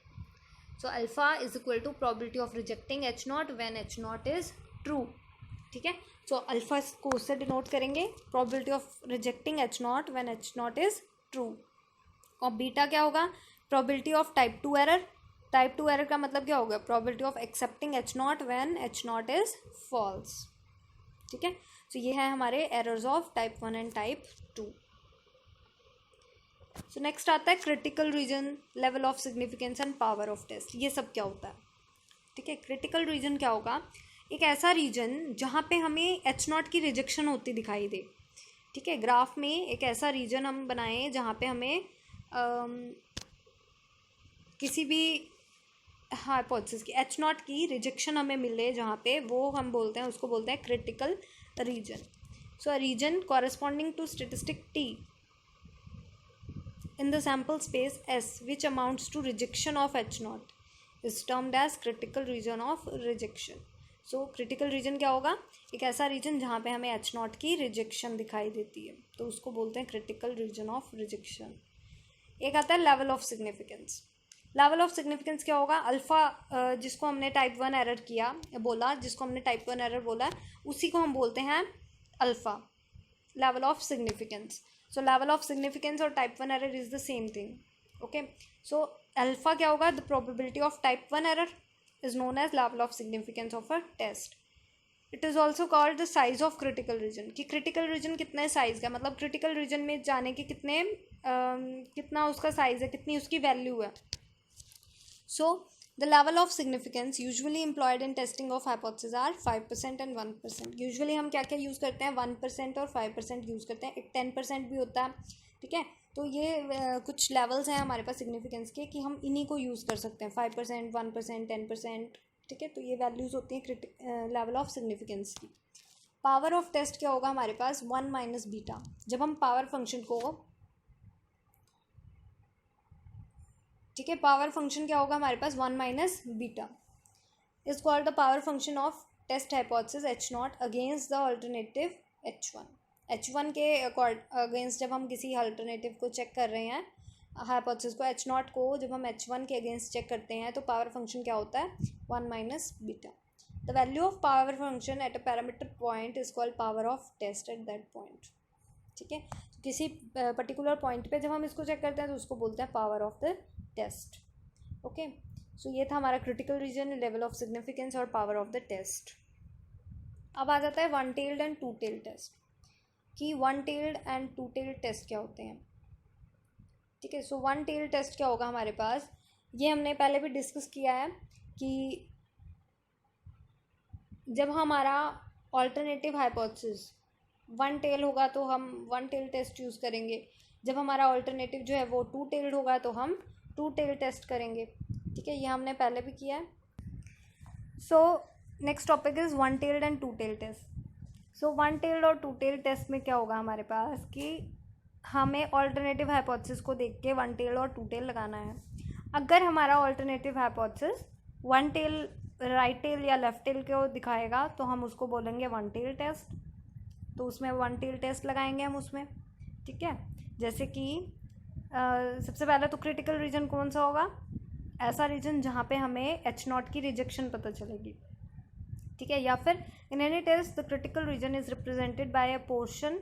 Speaker 1: So alpha is equal to probability of rejecting H not when H not is true. ठीक है, सो अल्फ़ा को उससे डिनोट करेंगे, probability of rejecting H not when H not is true. और beta क्या होगा, probability of type 2 error. Type 2 error का मतलब क्या होगा, probability of accepting H not when H not is false. ठीक है, सो ये है हमारे errors of type 1 and type 2। So next आता है critical region, level of significance and power of test. ये सब क्या होता है। ठीक है, क्रिटिकल रीजन क्या होगा, एक ऐसा रीजन जहाँ पे हमें एच नॉट की रिजेक्शन होती दिखाई दे। ठीक है, ग्राफ में एक ऐसा रीजन हम बनाएं जहाँ पे हमें किसी भी हाइपोथेसिस की एच नॉट की रिजेक्शन हमें मिले, जहाँ पे वो हम बोलते हैं, उसको बोलते हैं critical region. So a region corresponding to statistic T in the sample space S which amounts to rejection of H naught is termed as critical region of rejection। so critical region क्या होगा, एक ऐसा reason जहाँ पे हमें H naught की rejection दिखाई देती है, तो उसको बोलते हैं critical region of rejection। एक आता है level of significance. Level of significance क्या होगा, अल्फ़ा जिसको हमने टाइप 1 एरर किया बोला, जिसको हमने टाइप 1 एरर बोला, उसी को हम बोलते हैं alpha, level of significance. So level of significance और type 1 error is the same thing. Okay, so alpha क्या होगा, the probability of type 1 error is known as level of significance of a test. It is also called the size of critical region, कि critical region कितने size का, मतलब critical reason में जाने के कितना उसका साइज़ है, कितनी उसकी वैल्यू है। So the level of significance usually employed in testing of hypothesis are 5% and 1%। यूजुअली हम क्या क्या यूज़ करते हैं, 1% और 5% यूज़ करते हैं, एक 10% भी होता है। ठीक है, तो ये कुछ लेवल्स हैं हमारे पास सिग्निफिकेंस के कि हम इन्हीं को यूज़ कर सकते हैं, 5%, 1%, 10%। ठीक है, तो ये वैल्यूज़ होती हैं लेवल ऑफ सिग्निफिकेंस की। पावर ऑफ टेस्ट क्या होगा हमारे पास, 1 माइनस बीटा। जब हम पावर फंक्शन को, ठीक है, पावर फंक्शन क्या होगा हमारे पास, 1 minus beta is called the power function of test hypothesis H not against the alternative H one. H1 के अगेंस्ट जब हम किसी अल्टरनेटिव को चेक कर रहे हैं, हाइपोथेसिस को, H0 को जब हम H1 के अगेंस्ट चेक करते हैं तो पावर फंक्शन क्या होता है, 1 minus beta. The value of power function at a parameter point is called power of test at that point. ठीक है, तो किसी पर्टिकुलर पॉइंट पे जब हम इसको चेक करते हैं तो उसको बोलते हैं power of the test. Okay, so ये था हमारा critical region, level of significance और पावर ऑफ द टेस्ट। अब आ जाता है one tailed and two tailed test, कि one tailed and two tailed test क्या होते हैं। ठीक है, सो वन टेल्ड टेस्ट क्या होगा हमारे पास, ये हमने पहले भी डिस्कस किया है कि जब हमारा ऑल्टरनेटिव हाइपोथेसिस वन टेल होगा तो हम वन टेल टेस्ट यूज़ करेंगे, जब हमारा ऑल्टरनेटिव जो है वो टू टेल्ड होगा तो हम टू टेल टेस्ट करेंगे। ठीक है, ये हमने पहले भी किया है। So next topic is one tailed and two tail test. So one tailed और टू टेल टेस्ट में क्या होगा हमारे पास कि हमें ऑल्टरनेटिव हाइपोथेसिस को देख के वन टेल और टू टेल लगाना है। अगर हमारा alternative hypothesis one tail, right tail या लेफ्ट टेल को दिखाएगा तो हम उसको बोलेंगे वन टेल टेस्ट, तो उसमें वन टेल टेस्ट लगाएंगे हम उसमें। ठीक है, जैसे कि सबसे पहले तो क्रिटिकल रीजन कौन सा होगा, ऐसा रीजन जहाँ पे हमें H0 की रिजेक्शन पता चलेगी। ठीक है, या फिर in any test the critical region is represented by a portion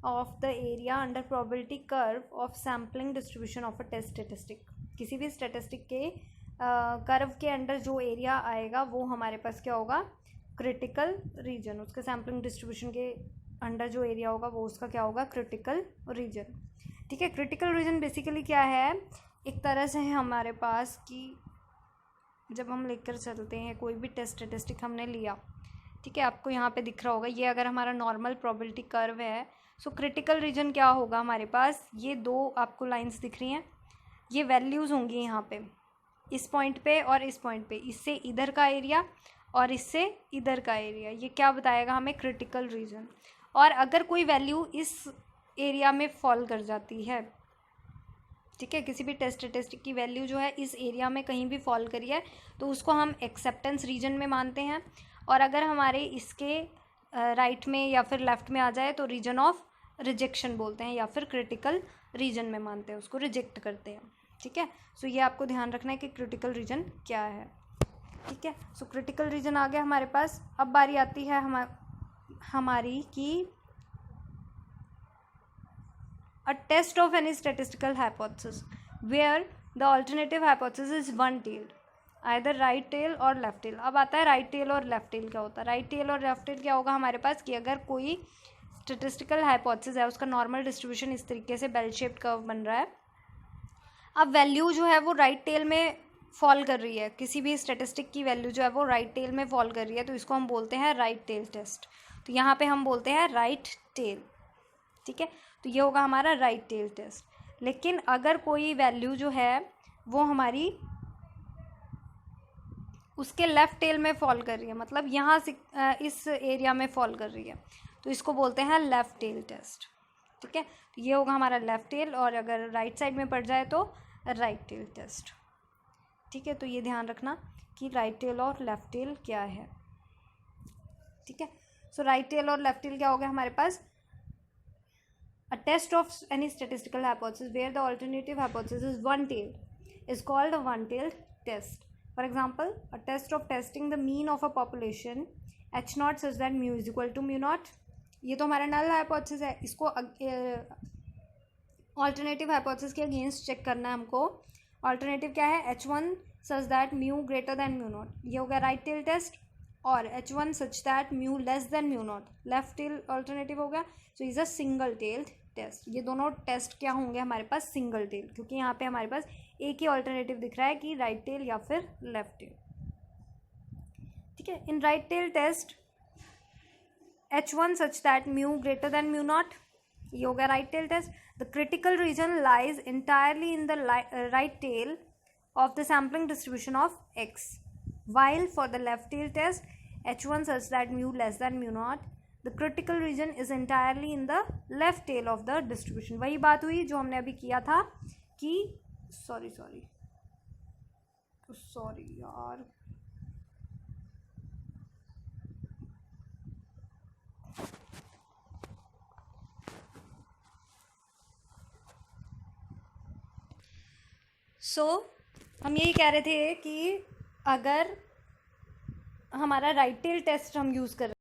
Speaker 1: of the area under probability curve of sampling distribution of a test statistic. किसी भी स्टेटिस्टिक के कर्व के अंडर जो एरिया आएगा वो हमारे पास क्या होगा, क्रिटिकल रीजन। उसके सैम्पलिंग डिस्ट्रीब्यूशन के अंडर जो एरिया होगा वो उसका क्या होगा, क्रिटिकल रीजन। ठीक है, क्रिटिकल रीजन बेसिकली क्या है, एक तरह से है हमारे पास कि जब हम लेकर चलते हैं कोई भी टेस्ट स्टेटिस्टिक हमने लिया, ठीक है, आपको यहाँ पे दिख रहा होगा, ये अगर हमारा नॉर्मल प्रोबेबिलिटी कर्व है, सो क्रिटिकल रीजन क्या होगा हमारे पास, ये दो आपको लाइंस दिख रही हैं, ये वैल्यूज़ होंगी यहाँ पे, इस पॉइंट पे और इस पॉइंट पे, इससे इधर का एरिया और इससे इधर का एरिया, ये क्या बताएगा हमें, क्रिटिकल रीजन। और अगर कोई वैल्यू इस एरिया में फॉल कर जाती है, ठीक है, किसी भी टेस्ट स्टेटिस्टिक की वैल्यू जो है इस एरिया में कहीं भी फॉल करी है तो उसको हम एक्सेप्टेंस रीजन में मानते हैं। और अगर हमारे इसके राइट में या फिर लेफ़्ट में आ जाए तो रीजन ऑफ रिजेक्शन बोलते हैं, या फिर क्रिटिकल रीजन में मानते हैं, उसको रिजेक्ट करते हैं। ठीक है, सो ये आपको ध्यान रखना है कि क्रिटिकल रीजन क्या है। ठीक है, सो क्रिटिकल रीजन आ गया हमारे पास। अब बारी आती है हमारी कि a test of any statistical hypothesis where the alternative hypothesis is one tailed, either right tail और left tail। अब आता है right tail और left tail क्या होता है। right tail और left tail क्या होगा हमारे पास कि अगर कोई statistical hypothesis है, उसका normal distribution इस तरीके से bell shaped curve बन रहा है, अब वैल्यू जो है वो राइट टेल में फॉल कर रही है, किसी भी स्टेटिस्टिक की वैल्यू जो है वो राइट टेल में फॉल कर रही है, तो इसको हम बोलते हैं राइट टेल टेस्ट। तो यहाँ पे हम बोलते हैं राइट टेल। ठीक है, तो ये होगा हमारा राइट टेल टेस्ट। लेकिन अगर कोई वैल्यू जो है वो हमारी उसके लेफ़्ट टेल में फॉल कर रही है, मतलब यहाँ से इस एरिया में फॉल कर रही है, तो इसको बोलते हैं लेफ़्ट टेल टेस्ट। ठीक है, तो ये होगा हमारा लेफ़्ट टेल, और अगर राइट साइड में पड़ जाए तो राइट टेल टेस्ट। ठीक है, तो ये ध्यान रखना कि राइट टेल और लेफ़्ट टेल क्या है। ठीक है, सो राइट टेल और लेफ़्ट टेल क्या हो गया हमारे पास, a test of any statistical hypothesis where the alternative hypothesis is one-tailed is called a one-tailed test. For example, a test of testing the mean of a population H0 such that mu is equal to mu naught। ये तो हमारा नल hypothesis है, इसको alternative hypothesis के against check करना है हमको। Alternative क्या है, H1 such that mu greater than mu not, ये हो गया राइट टेल टेस्ट, और H1 such that mu less than mu not left tail alternative हो गया। So is a single tailed test. ये दोनों टेस्ट क्या होंगे हमारे पास, सिंगल टेल, क्योंकि यहाँ पे हमारे पास एक ही ऑल्टरनेटिव दिख रहा है कि राइट टेल या फिर लेफ्ट टेल। ठीक है, in right tail test H1 such that mu greater than mu not, ये हो गया right tail test. The critical region lies entirely in the right tail of the sampling distribution of X, while for the left tail test H1 such that mu less than mu naught, the critical region is entirely in the left tail of the distribution। वही बात हुई जो हमने अभी किया था कि sorry यार, सो हम यही कह रहे थे कि अगर हमारा राइट टेल टेस्ट हम यूज़ कर